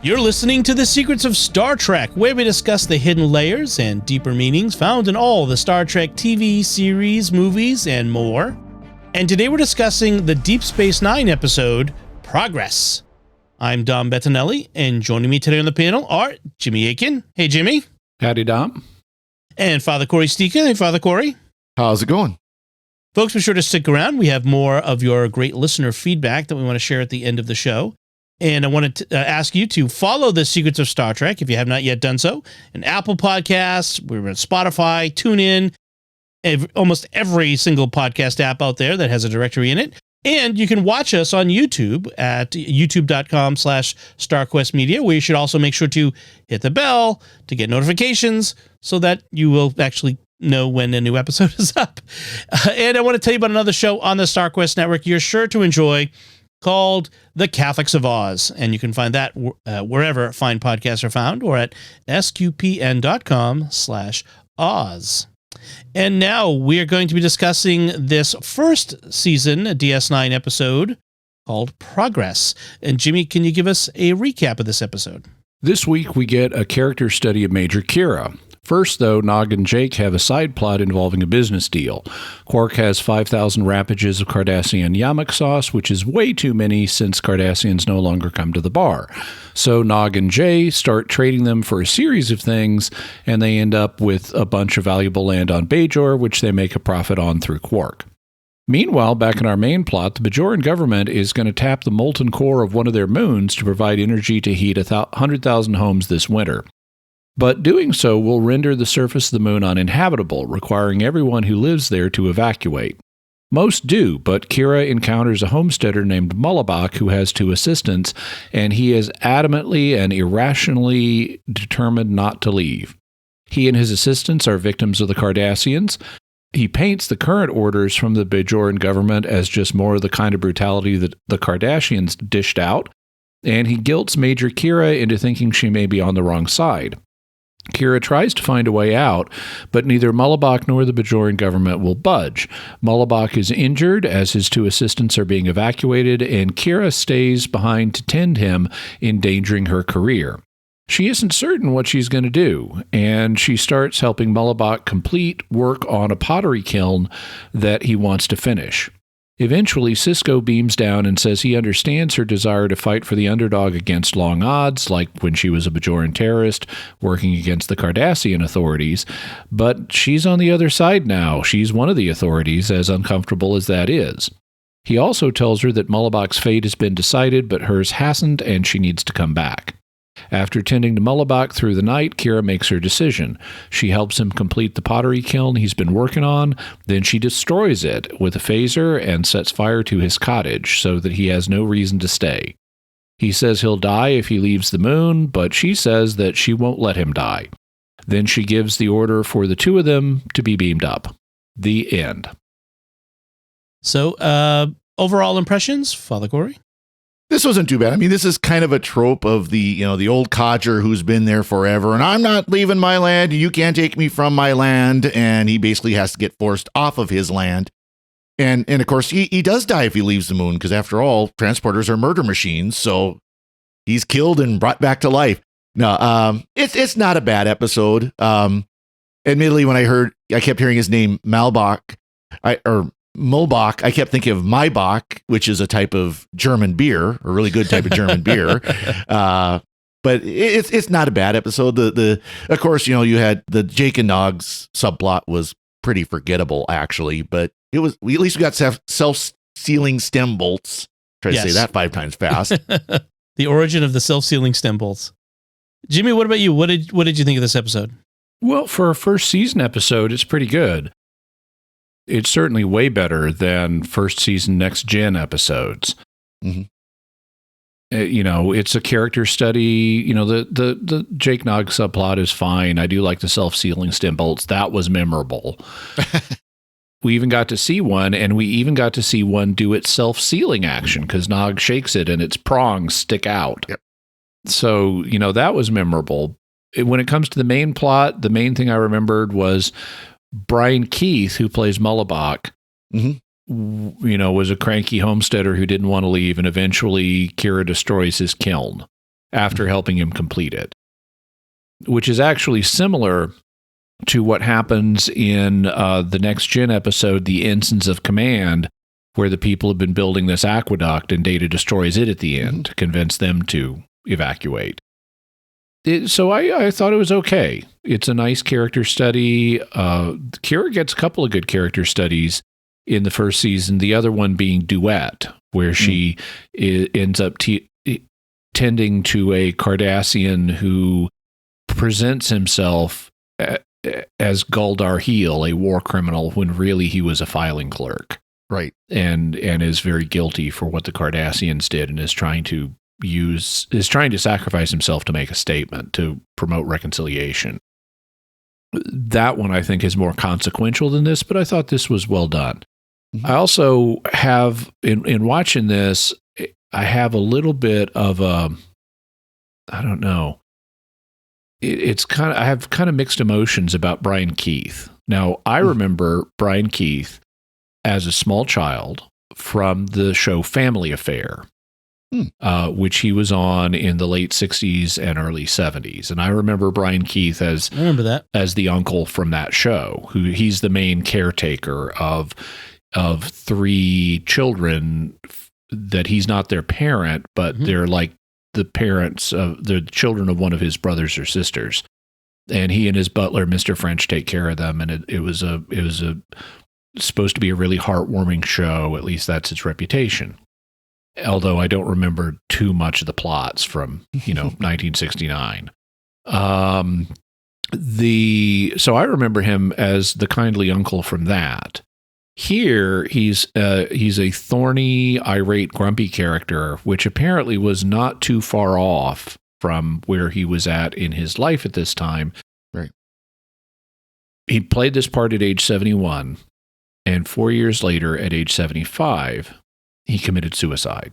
You're listening to The Secrets of Star Trek, where we discuss the hidden layers and deeper meanings found in all the Star Trek TV series, movies, and more. And today we're discussing the Deep Space Nine episode, Progress. I'm Dom Bettinelli, and joining me today on the panel are Jimmy Akin. Hey, Jimmy. Howdy, Dom. And Father Cory Sticha. Hey, Father Cory. How's it going? Folks, be sure to stick around. We have more of your great listener feedback that we want to share at the end of the show. And I wanted to ask you to follow The Secrets of Star Trek if you have not yet done so. In Apple Podcasts, we're on Spotify, TuneIn, almost every single podcast app out there that has a directory in it. And you can watch us on YouTube at youtube.com/StarQuestMedia, where you should also make sure to hit the bell to get notifications so that you will actually know when a new episode is up. And I want to tell you about another show on the StarQuest Network you're sure to enjoy, called The Catholics of Oz. And you can find that wherever fine podcasts are found, or at sqpn.com/Oz. And now we are going to be discussing this first season DS9 episode called Progress. And Jimmy, can you give us a recap of this episode? This week we get a character study of Major Kira. First, though, Nog and Jake have a side plot involving a business deal. Quark has 5,000 rapages of Cardassian yamak sauce, which is way too many since Cardassians no longer come to the bar. So Nog and Jay start trading them for a series of things, and they end up with a bunch of valuable land on Bajor, which they make a profit on through Quark. Meanwhile, back in our main plot, the Bajoran government is going to tap the molten core of one of their moons to provide energy to heat 100,000 homes this winter. But doing so will render the surface of the moon uninhabitable, requiring everyone who lives there to evacuate. Most do, but Kira encounters a homesteader named Mullabach who has 2 assistants, and he is adamantly and irrationally determined not to leave. He and his assistants are victims of the Cardassians. He paints the current orders from the Bajoran government as just more of the kind of brutality that the Cardassians dished out, and he guilts Major Kira into thinking she may be on the wrong side. Kira tries to find a way out, but neither Mullabach nor the Bajoran government will budge. Mullabach is injured as his 2 assistants are being evacuated, and Kira stays behind to tend him, endangering her career. She isn't certain what she's going to do, and she starts helping Mullabach complete work on a pottery kiln that he wants to finish. Eventually, Sisko beams down and says he understands her desire to fight for the underdog against long odds, like when she was a Bajoran terrorist working against the Cardassian authorities, but she's on the other side now. She's one of the authorities, as uncomfortable as that is. He also tells her that Mullabach's fate has been decided, but hers hasn't, and she needs to come back. After tending to Mullabach through the night, Kira makes her decision. She helps him complete the pottery kiln he's been working on, then she destroys it with a phaser and sets fire to his cottage so that he has no reason to stay. He says he'll die if he leaves the moon, but she says that she won't let him die. Then she gives the order for the 2 of them to be beamed up. The end. So, overall impressions, Father Cory? This wasn't too bad. I mean, this is kind of a trope of the old codger who's been there forever, and I'm not leaving my land. You can't take me from my land. And he basically has to get forced off of his land. And of course, he does die if he leaves the moon, because after all, transporters are murder machines. So he's killed and brought back to life. No, it's not a bad episode. Admittedly, when I kept hearing his name, Mulbach, I kept thinking of Maibach, which is a type of German beer, a really good type of German beer. But it's not a bad episode. Of course, you had the Jake and Nog's subplot was pretty forgettable, actually, but it was, at least we got self-sealing stem bolts. Try to say that 5 times fast. The origin of the self-sealing stem bolts. Jimmy, what about you? What did you think of this episode? Well, for a first season episode, it's pretty good. It's certainly way better than first season Next Gen episodes. Mm-hmm. It's a character study. The Jake Nog subplot is fine. I do like the self-sealing stem bolts. That was memorable. We even got to see one, and we even got to see one do its self-sealing action because Nog shakes it and its prongs stick out. Yep. So, that was memorable. When it comes to the main plot, the main thing I remembered was Brian Keith, who plays Mullabach, was a cranky homesteader who didn't want to leave, and eventually Kira destroys his kiln. after helping him complete it, which is actually similar to what happens in the Next Gen episode, The Ensigns of Command, where the people have been building this aqueduct and Data destroys it at the end to convince them to evacuate. So I thought it was okay. It's a nice character study. Kira gets a couple of good character studies in the first season, the other one being Duet, where she ends up tending to a Cardassian who presents himself as Guldar Heel, a war criminal, when really he was a filing clerk. Right. And is very guilty for what the Cardassians did and is trying to sacrifice himself to make a statement to promote reconciliation. That one I think is more consequential than this, but I thought this was well done. Mm-hmm. I also have, in watching this, I have a little bit of a, I don't know, I have kind of mixed emotions about Brian Keith. Now, I remember Brian Keith as a small child from the show Family Affair, which he was on in the late 60s and early 70s. And I remember Brian Keith as the uncle from that show, who he's the main caretaker of three children that he's not their parent, but they're like the parents of the children of one of his brothers or sisters. And he and his butler, Mr. French, take care of them. And it was supposed to be a really heartwarming show. At least that's its reputation. Although I don't remember too much of the plots from, 1969. So I remember him as the kindly uncle from that. Here, he's a thorny, irate, grumpy character, which apparently was not too far off from where he was at in his life at this time. Right. He played this part at age 71, and 4 years later, at age 75, he committed suicide.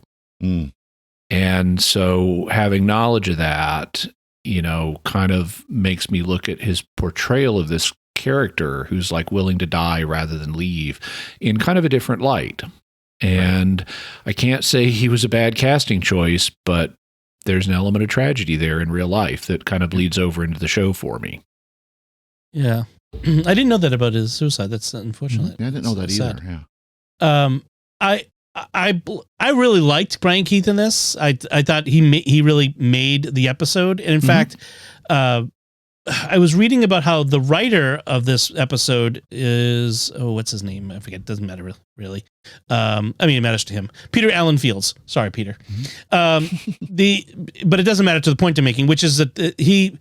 And so having knowledge of that, kind of makes me look at his portrayal of this character who's like willing to die rather than leave in kind of a different light. And I can't say he was a bad casting choice, but there's an element of tragedy there in real life that kind of bleeds over into the show for me. Yeah. I didn't know that about his suicide. That's unfortunate. I didn't know that either. Sad. Yeah. I really liked Brian Keith in this. I thought he really made the episode. And in fact, I was reading about how the writer of this episode is, what's his name? I forget. It doesn't matter really. It matters to him. Peter Allen Fields. Sorry, Peter. But it doesn't matter to the point I'm making, which is that he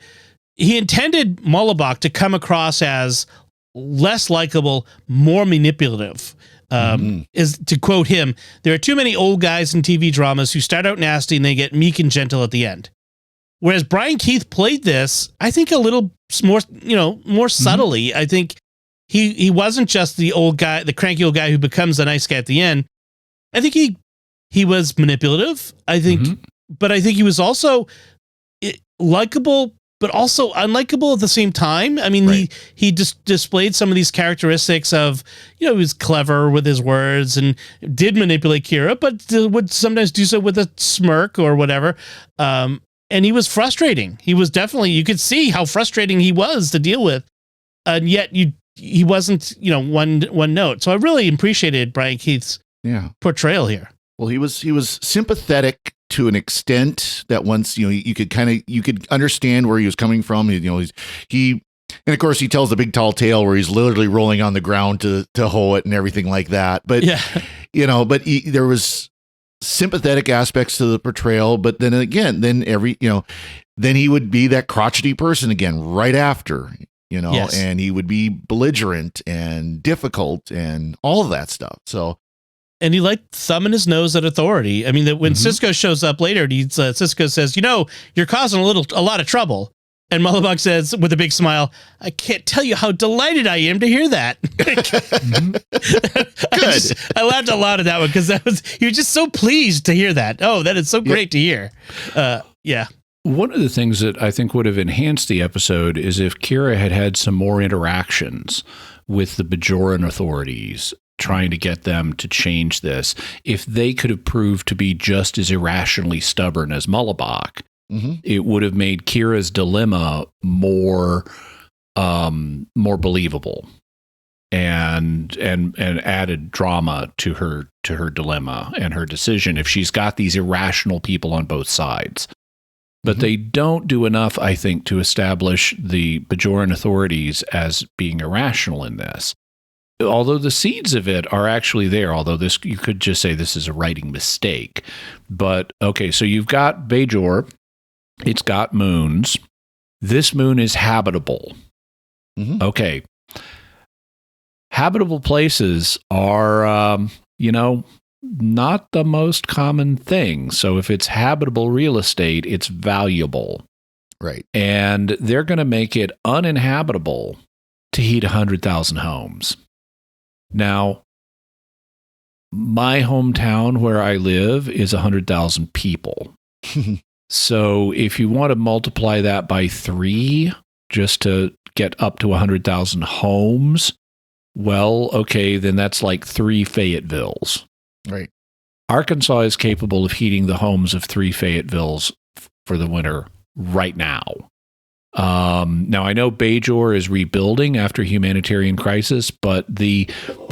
intended Mullibok to come across as less likable, more manipulative. Is to quote him, there are too many old guys in TV dramas who start out nasty and they get meek and gentle at the end. Whereas Brian Keith played this, I think a little more, more subtly. I think he wasn't just the old guy, the cranky old guy who becomes the nice guy at the end. I think he was manipulative. I think, but I think he was also likable, but also unlikable at the same time. I mean, he just displayed some of these characteristics of, he was clever with his words and did manipulate Kira, but would sometimes do so with a smirk or whatever. And he was frustrating. He was definitely, you could see how frustrating he was to deal with. And yet he wasn't, one note. So I really appreciated Brian Keith's portrayal here. Well, he was sympathetic to an extent that once, you could understand where he was coming from. And of course he tells the big tall tale where he's literally rolling on the ground to hoe it and everything like that. But, there was sympathetic aspects to the portrayal, but then again, then he would be that crotchety person again right after, and he would be belligerent and difficult and all of that stuff. So, and he liked thumbing his nose at authority. I mean, that when Sisko shows up later, Sisko says, you're causing a lot of trouble. And Mullibok says with a big smile, I can't tell you how delighted I am to hear that. I laughed a lot at that one because he was just so pleased to hear that. Oh, that is so great to hear. One of the things that I think would have enhanced the episode is if Kira had some more interactions with the Bajoran authorities, trying to get them to change this. If they could have proved to be just as irrationally stubborn as Mullibok, It would have made Kira's dilemma more believable, and added drama to her dilemma and her decision if she's got these irrational people on both sides. But they don't do enough, I think, to establish the Bajoran authorities as being irrational in this. Although the seeds of it are actually there, although this, you could just say this is a writing mistake. But, okay, so you've got Bajor. It's got moons. This moon is habitable. Okay. Habitable places are, not the most common thing. So if it's habitable real estate, it's valuable. Right. And they're going to make it uninhabitable to heat 100,000 homes. Now, my hometown where I live is 100,000 people. So if you want to multiply that by 3 just to get up to 100,000 homes, well, okay, then that's like 3 Fayettevilles. Right. Arkansas is capable of heating the homes of 3 Fayettevilles for the winter right now. Now, I know Bajor is rebuilding after humanitarian crisis, but the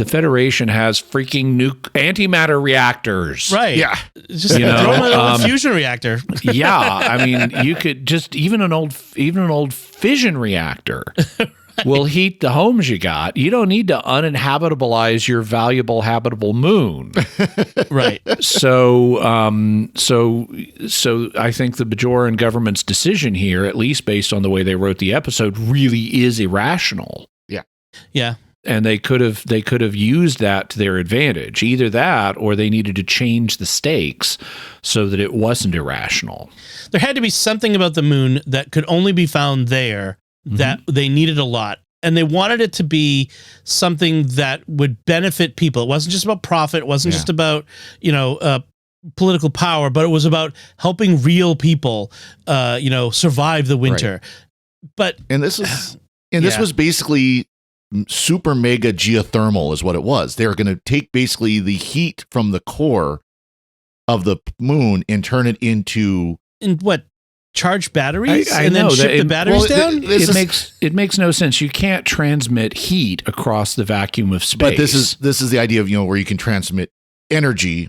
Federation has freaking antimatter reactors. Right. Yeah. Just throw them in a fusion reactor. Yeah. I mean, you could just, even an old fission reactor will heat the homes you got. You don't need to uninhabitabilize your valuable habitable moon. Right. So I think the Bajoran government's decision here, at least based on the way they wrote the episode, really is irrational. Yeah. Yeah. And they could have used that to their advantage. Either that, or they needed to change the stakes so that it wasn't irrational. There had to be something about the moon that could only be found there that they needed a lot. And they wanted it to be something that would benefit people. It wasn't just about profit. It wasn't just about, political power, but it was about helping real people, survive the winter. Right. This was basically super mega geothermal is what it was. They're going to take basically the heat from the core of the moon and turn it into charge batteries I and know then ship the batteries down? It makes no sense. You can't transmit heat across the vacuum of space. But this is the idea of where you can transmit energy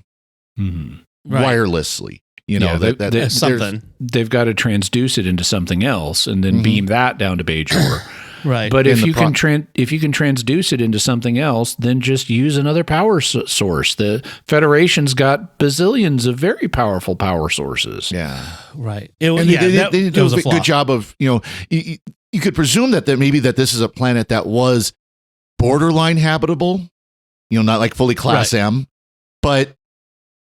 wirelessly. That's something. They've got to transduce it into something else and then beam that down to Bajor. Right. But if you can transduce it into something else, then just use another power source. The Federation's got bazillions of very powerful power sources. Yeah. Right. They did a good job of, you could presume that maybe this is a planet that was borderline habitable, not like fully class M, but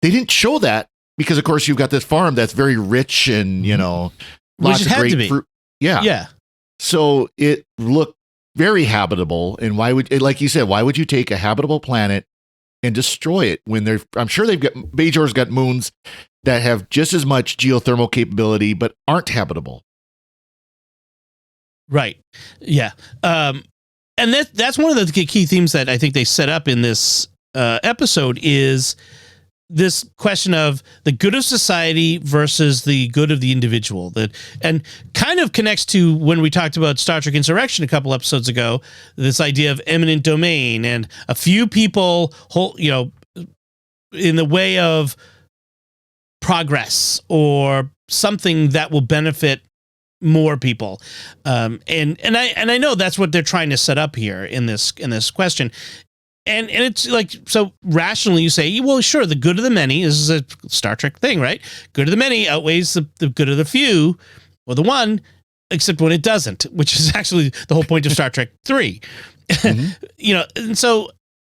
they didn't show that because of course you've got this farm that's very rich and, lots of great fruit. Yeah. Yeah. So it looked very habitable. And like you said, why would you take a habitable planet and destroy it when I'm sure Bajor's got moons that have just as much geothermal capability, but aren't habitable. Right. Yeah. And that's one of the key themes that I think they set up in this episode is this question of the good of society versus the good of the individual, and kind of connects to when we talked about Star Trek Insurrection a couple episodes ago, this idea of eminent domain and a few people in the way of progress or something that will benefit more people. And I know that's what they're trying to set up here in this question. And it's like, so rationally you say, well, sure, the good of the many is a Star Trek thing, right? Good of the many outweighs the good of the few or the one, except when it doesn't, which is actually the whole point of Star Trek 3. And so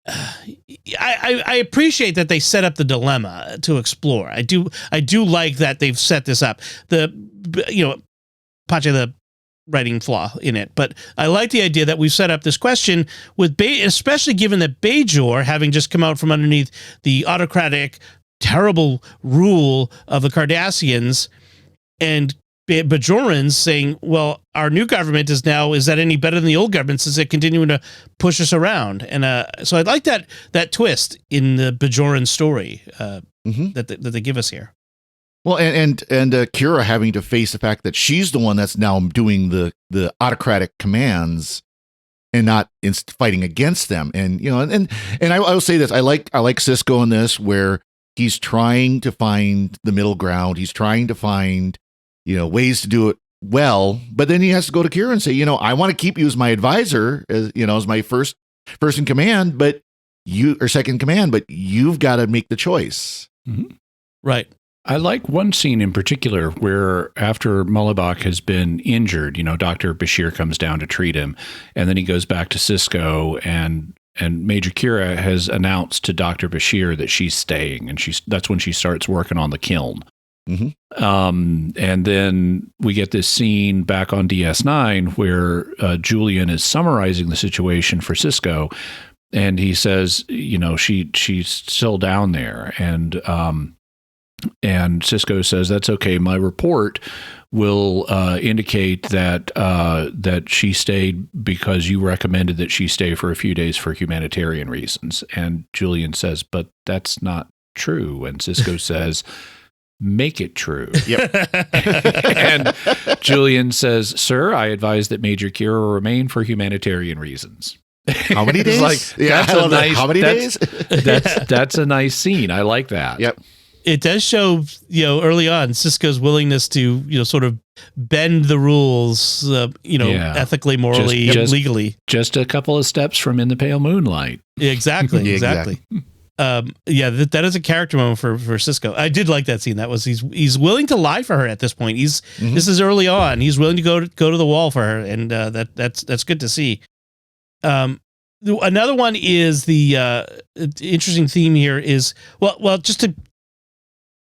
I appreciate that they set up the dilemma to explore. I do like that they've set this up. Pache, the writing flaw in it, but I like the idea that we've set up this question with especially given that Bajor, having just come out from underneath the autocratic, terrible rule of the Cardassians, and Bajorans saying, well, our new government is that any better than the old government since they're continuing to push us around? And so I'd like that twist in the Bajoran story that they give us here. Well, and Kira having to face the fact that she's the one that's now doing the autocratic commands and not fighting against them. And I will say this: I like Cisco in this, where he's trying to find the middle ground. He's trying to find ways to do it well, but then he has to go to Kira and say, I want to keep you as my advisor, as my first in command, but second command, but you've got to make the choice. Mm-hmm. Right. I like one scene in particular where after Mullibok has been injured, Dr. Bashir comes down to treat him, and then he goes back to Cisco, and Major Kira has announced to Dr. Bashir that she's staying, and that's when she starts working on the kiln. Mm-hmm. And then we get this scene back on DS9 where Julian is summarizing the situation for Cisco, and he says, she's still down there, and Cisco says, that's okay. My report will indicate that she stayed because you recommended that she stay for a few days for humanitarian reasons. And Julian says, but that's not true. And Cisco says, make it true. Yep. And Julian says, sir, I advise that Major Kira remain for humanitarian reasons. How many days? How many days? That's a nice scene. I like that. Yep. It does show, early on, Cisco's willingness to, sort of bend the rules, ethically, morally, legally. Just a couple of steps from In the Pale Moonlight. Exactly. That is a character moment for Cisco. I did like that scene. That was he's willing to lie for her at this point. This is early on. He's willing to go to the wall for her, and that's good to see. Another one is the interesting theme here is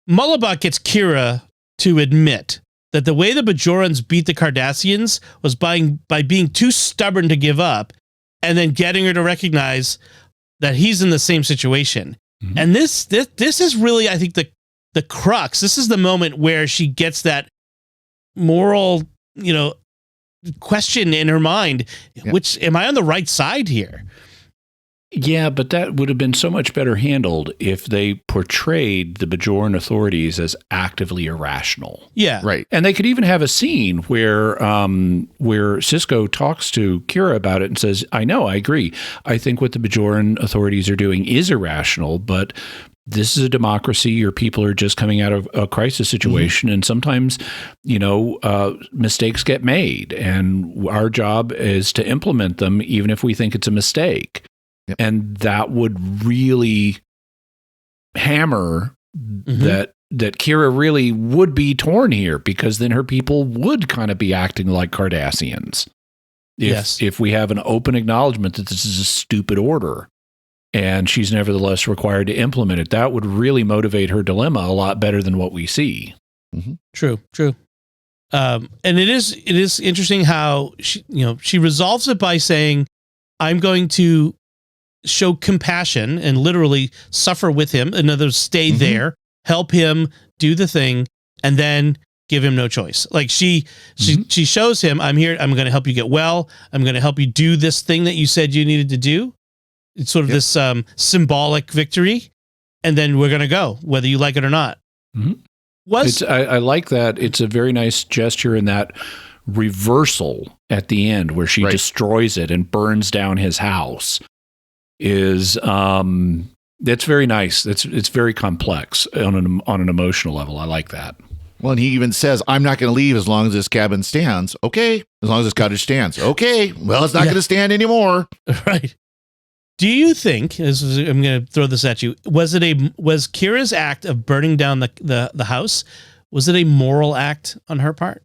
Mullibok gets Kira to admit that the way the Bajorans beat the Cardassians was by being too stubborn to give up, and then getting her to recognize that he's in the same situation. Mm-hmm. And this is really, I think, the crux. This is the moment where she gets that moral, question in her mind, which, am I on the right side here? Yeah, but that would have been so much better handled if they portrayed the Bajoran authorities as actively irrational. Yeah. Right. And they could even have a scene where Cisco talks to Kira about it and says, I know, I agree. I think what the Bajoran authorities are doing is irrational, but this is a democracy. Your people are just coming out of a crisis situation. Mm-hmm. And sometimes, mistakes get made. And our job is to implement them, even if we think it's a mistake. Yep. And that would really hammer that Kira really would be torn here, because then her people would kind of be acting like Cardassians. If we have an open acknowledgement that this is a stupid order and she's nevertheless required to implement it, that would really motivate her dilemma a lot better than what we see. Mm-hmm. True. And it is interesting how she resolves it by saying, I'm going to show compassion and literally suffer with him. In other words, stay there, help him do the thing, and then give him no choice. Like she shows him, I'm here. I'm going to help you get well. I'm going to help you do this thing that you said you needed to do. It's sort of this symbolic victory, and then we're going to go, whether you like it or not. Mm-hmm. I like that. It's a very nice gesture in that reversal at the end where she destroys it and burns down his house. That's very nice. It's very complex on an emotional level. I like that. Well, and he even says, I'm not going to leave as long as this cabin stands. Okay. As long as this cottage stands. Okay. Well, it's not going to stand anymore. Right. Do you think, I'm going to throw this at you, was Kira's act of burning down the house, was it a moral act on her part?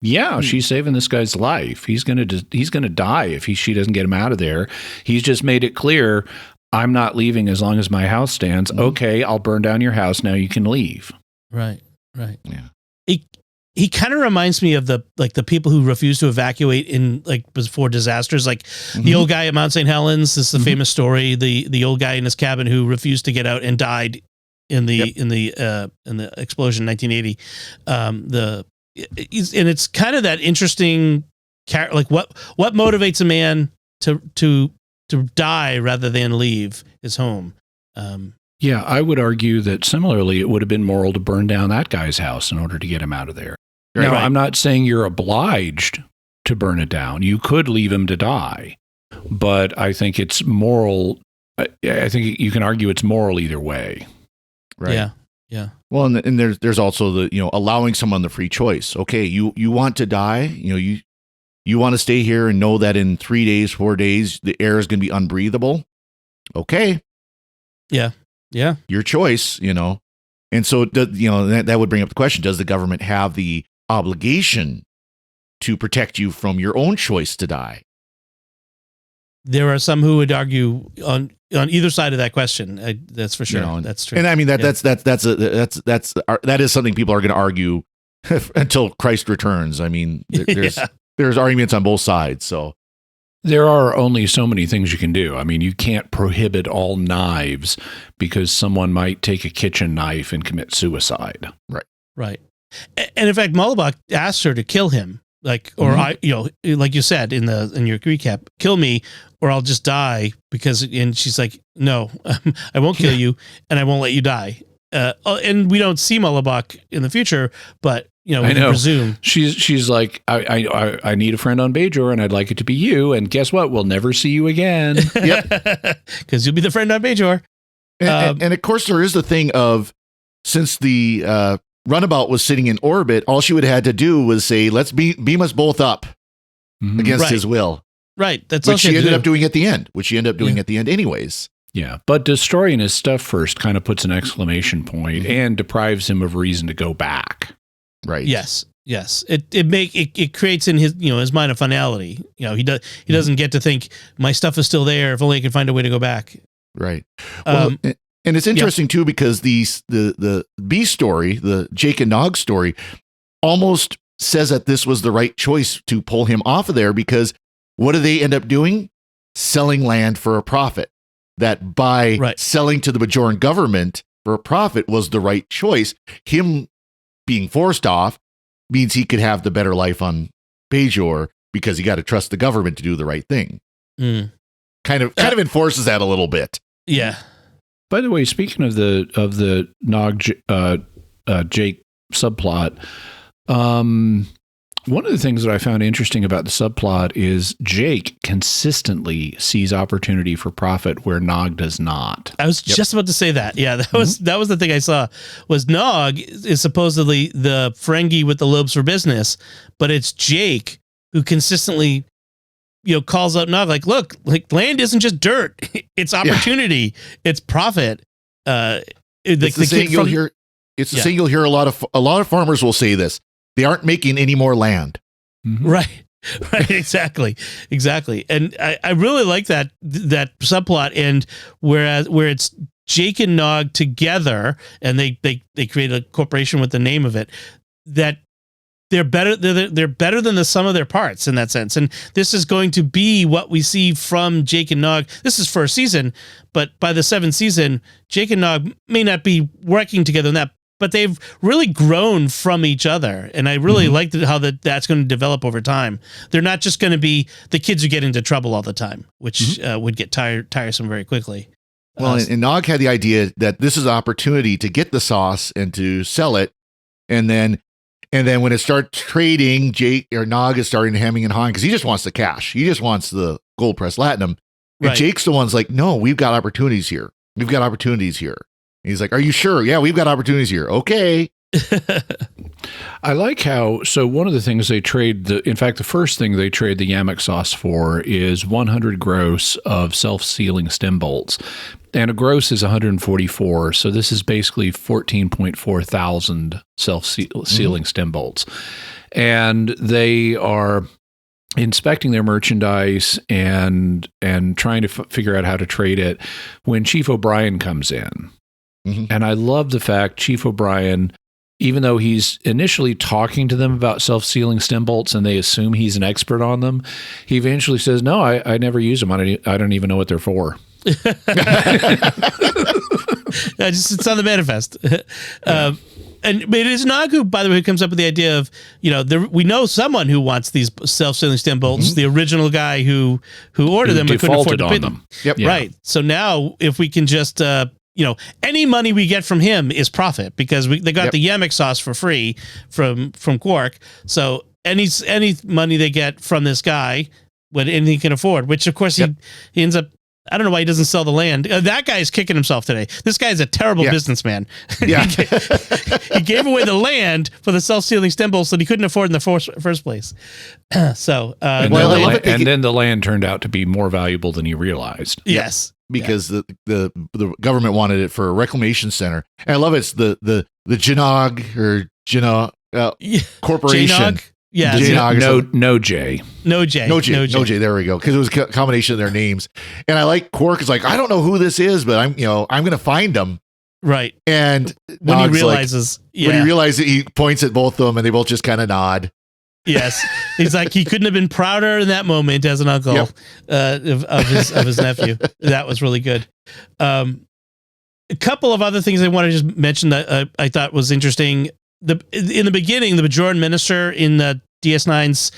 Yeah, she's saving this guy's life. He's gonna die if she doesn't get him out of there. He's just made it clear, I'm not leaving as long as my house stands. Mm-hmm. Okay, I'll burn down your house. Now you can leave. Right. Yeah. He kind of reminds me of the people who refuse to evacuate in before disasters, like the old guy at Mount St. Helens. This is the famous story. The old guy in his cabin who refused to get out and died in the explosion in 1980. And it's kind of that interesting, like what motivates a man to die rather than leave his home. Yeah, I would argue that similarly, it would have been moral to burn down that guy's house in order to get him out of there. Now, I'm not saying you're obliged to burn it down. You could leave him to die, but I think it's moral. I think you can argue it's moral either way. Right. Yeah. Yeah. Well, and there's also the, allowing someone the free choice. Okay, you want to die, you want to stay here and know that in 3 days, 4 days, the air is going to be unbreathable. Okay. Yeah. Yeah. Your choice, And so, that would bring up the question, does the government have the obligation to protect you from your own choice to die? There are some who would argue on either side of that question. That's for sure. That's true. And I mean, that is something people are going to argue until Christ returns. I mean, there's arguments on both sides. So there are only so many things you can do. I mean, you can't prohibit all knives because someone might take a kitchen knife and commit suicide. Right. And in fact, Mullibok asked her to kill him, like you like you said in your recap, kill me or I'll just die and she's like, no, I won't kill you and I won't let you die. And we don't see Mullibok in the future, but we can presume she's like, I need a friend on Bajor and I'd like it to be you. And guess what? We'll never see you again. Yep. Because you'll be the friend on Bajor. And of course there is the thing of, since the runabout was sitting in orbit, all she would have had to do was say, let's beam us both up against his will. Right. That's which she ended up doing at the end, anyways. Yeah. But destroying his stuff first kind of puts an exclamation point and deprives him of reason to go back. Right. Yes. It creates in his mind a finality. He doesn't get to think my stuff is still there. If only I could find a way to go back. Right. Well, and it's interesting too, because the B story, the Jake and Nog story, almost says that this was the right choice to pull him off of there, because what do they end up doing? Selling land for a profit. That by selling to the Bajoran government for a profit was the right choice. Him being forced off means he could have the better life on Bajor, because you got to trust the government to do the right thing. Kind of enforces that a little bit. Yeah. By the way, speaking of the Nog Jake subplot, one of the things that I found interesting about the subplot is Jake consistently sees opportunity for profit where Nog does not. I was just about to say that. Yeah, that was the thing I saw. Was Nog is supposedly the Ferengi with the lobes for business, but it's Jake who consistently calls out Nog, like, look, like, land isn't just dirt. It's opportunity. It's profit. It's the saying you'll hear. It's the saying you'll hear a lot of farmers will say this. They aren't making any more land. Right. Exactly. And I really like that subplot. And where it's Jake and Nog together, and they create a corporation with the name of it, that they're better than the sum of their parts in that sense. And this is going to be what we see from Jake and Nog. This is first season, but by the 7th season, Jake and Nog may not be working together in that, but they've really grown from each other. And I really liked how that's going to develop over time. They're not just going to be the kids who get into trouble all the time, which would get tiresome very quickly. Well, and Nog had the idea that this is an opportunity to get the sauce and to sell it. And then when it starts trading, Jake or Nog is starting to hemming and hawing because he just wants the cash. He just wants the gold press latinum. And Jake's the one's like, no, we've got opportunities here. He's like, are you sure? Yeah, we've got opportunities here. Okay. I like how, so one of the things they trade, in fact, the first thing they trade the Yamak sauce for is 100 gross of self-sealing stem bolts. And a gross is 144. So this is basically 14.4 thousand self-sealing stem bolts. And they are inspecting their merchandise and trying to figure out how to trade it when Chief O'Brien comes in. And I love the fact Chief O'Brien, even though he's initially talking to them about self-sealing stem bolts and they assume he's an expert on them, he eventually says, no, I never use them. I don't even know what they're for. It's on the manifest. And it is Nagu, by the way, who comes up with the idea of, we know someone who wants these self-sealing stem bolts, the original guy who ordered them but couldn't afford to pay them. Yep. Right. So now if we can just any money we get from him is profit because they got the Yemek sauce for free from Quark. So any money they get from this guy, what anything can afford, which of course he ends up. I don't know why he doesn't sell the land. That guy is kicking himself today. This guy is a terrible businessman. Yeah. He gave away the land for the self-sealing stem bolts that he couldn't afford in the first place. So, then the land turned out to be more valuable than he realized. Yes. Because the government wanted it for a reclamation center. And I love it's the Janog or Janog Corporation. J-Nog? Yeah. No J. No J. There we go. Because it was a combination of their names. And I like Quark is like, I don't know who this is, but I'm going to find him. Right. And when he realizes, he points at both of them and they both just kind of nod. Yes. He's like, he couldn't have been prouder in that moment as an uncle of his nephew. That was really good. A couple of other things I want to just mention that I thought was interesting. In the beginning, the Bajoran minister in the DS9's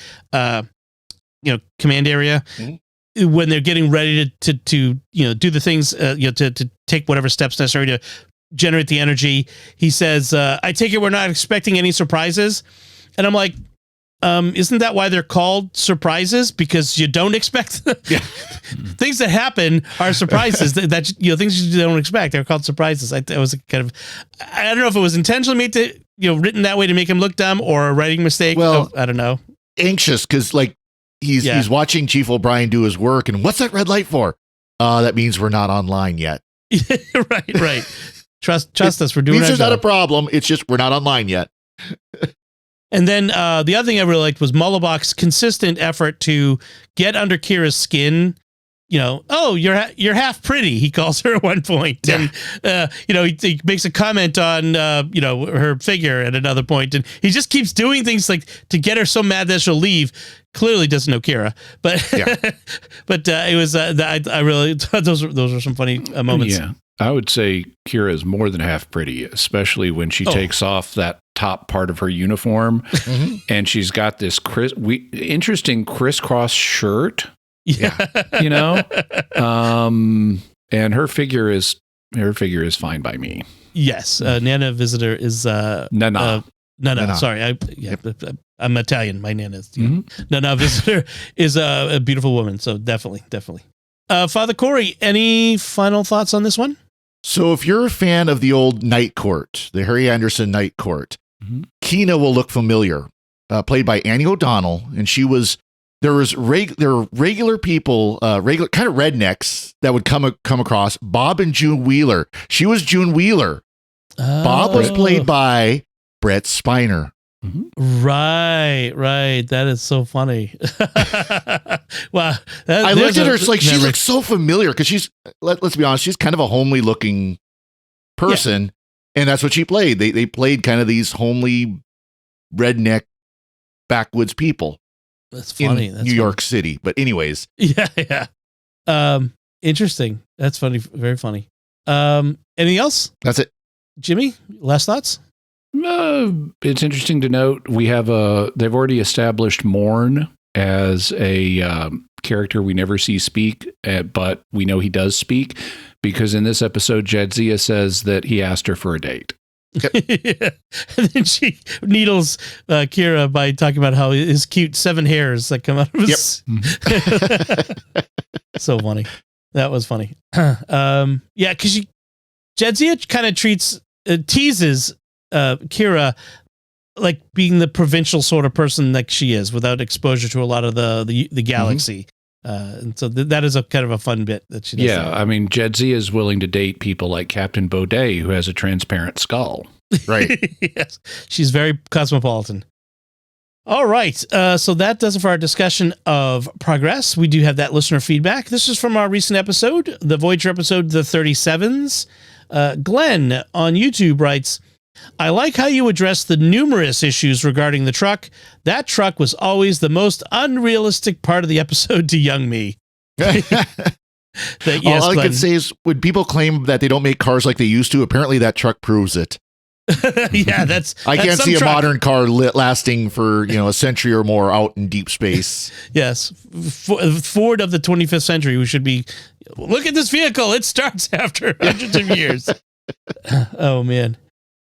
command area, when they're getting ready to do the things to take whatever steps necessary to generate the energy, he says, I take it we're not expecting any surprises. And I'm like, isn't that why they're called surprises? Because you don't expect things that happen are surprises that things you don't expect. They're called surprises. I don't know if it was intentionally made to written that way to make him look dumb or a writing mistake. Well, I don't know. Anxious because he's watching Chief O'Brien do his work, and what's that red light for? That means we're not online yet. Right. Trust us. We're doing. There's not a problem. It's just we're not online yet. And then the other thing I really liked was Mullibok's consistent effort to get under Kira's skin. You're half pretty, he calls her at one point. And, he makes a comment on, her figure at another point. And he just keeps doing things like to get her so mad that she'll leave. Clearly doesn't know Kira. But it was, I really thought those were some funny moments. Yeah. I would say Kira is more than half pretty, especially when she takes off that top part of her uniform and she's got this interesting crisscross shirt. Yeah. And her figure is fine by me. Yes. Nana Visitor is Nana. Sorry. I'm Italian. My Nana is Nana Visitor is a beautiful woman. So definitely. Father Cory, any final thoughts on this one? So if you're a fan of the old Night Court, the Harry Anderson Night Court, Kina will look familiar, played by Annie O'Donnell. And there were regular people, regular kind of rednecks that would come across Bob and June Wheeler. She was June Wheeler. Bob was played by Brett Spiner. Right. That is so funny. Wow. I looked at her, it's like she looks so familiar because she's, let's be honest, she's kind of a homely looking person. And that's what she played. They played kind of these homely redneck backwoods people. That's funny. In New York City. But anyways. Yeah. Interesting. That's funny. Very funny. Anything else? That's it. Jimmy, last thoughts? It's interesting to note they've already established Morn as a character we never see speak, but we know he does speak because in this episode, Jadzia says that he asked her for a date. And then she needles Kira by talking about how his cute 7 hairs that come out of his. So funny. That was funny. Because Jadzia kind of teases Kira like being the provincial sort of person that she is without exposure to a lot of the galaxy. And so that is a kind of a fun bit that she does. Yeah, that. I mean, Jadzia is willing to date people like Captain Baudet, who has a transparent skull. Right. Yes, she's very cosmopolitan. All right, so that does it for our discussion of Progress. We do have that listener feedback. This is from our recent episode, the Voyager episode, the 37s. Glenn on YouTube writes, I like how you address the numerous issues regarding the truck. That truck was always the most unrealistic part of the episode to young me. All I can say is when people claim that they don't make cars like they used to, apparently that truck proves it. Yeah, that's I that's can't some see a truck. modern car lasting for a century or more out in deep space. Yes, Ford of the 25th century, who should be, look at this vehicle. It starts after hundreds of years. Oh, man.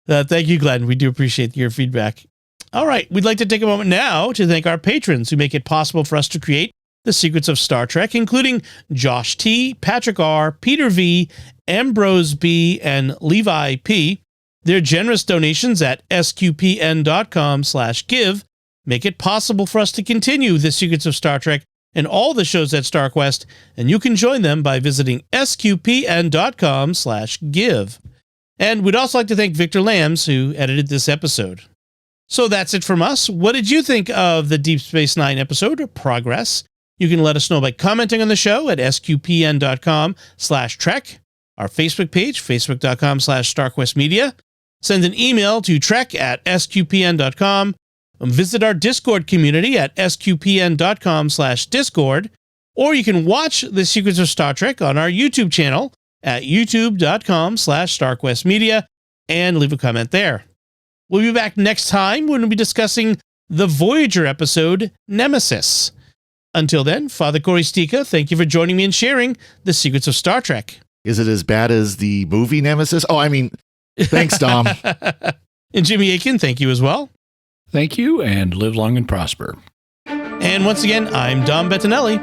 Thank you, Glenn. We do appreciate your feedback. All right. We'd like to take a moment now to thank our patrons who make it possible for us to create the Secrets of Star Trek, including Josh T., Patrick R., Peter V., Ambrose B., and Levi P. Their generous donations at sqpn.com/give make it possible for us to continue the Secrets of Star Trek and all the shows at StarQuest, and you can join them by visiting sqpn.com/give. And we'd also like to thank Victor Lambs, who edited this episode. So that's it from us. What did you think of the Deep Space Nine episode, Progress? You can let us know by commenting on the show at sqpn.com/trek, our Facebook page, facebook.com/StarQuestMedia. Send an email to trek@sqpn.com. Visit our Discord community at sqpn.com/discord. Or you can watch The Secrets of Star Trek on our YouTube channel at youtube.com/StarQuestMedia and leave a comment there. We'll be back next time when we'll be discussing the Voyager episode, Nemesis. Until then, Father Cory Sticha, thank you for joining me and sharing The Secrets of Star Trek. Is it as bad as the movie Nemesis? Oh, I mean, thanks, Dom. And Jimmy Akin, thank you as well. Thank you, and live long and prosper. And once again, I'm Dom Bettinelli.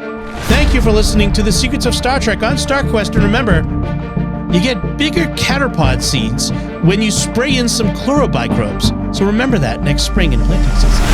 Thank you for listening to The Secrets of Star Trek on StarQuest. And remember, you get bigger catapod seeds when you spray in some chlorobicrobes. So remember that next spring in planting season.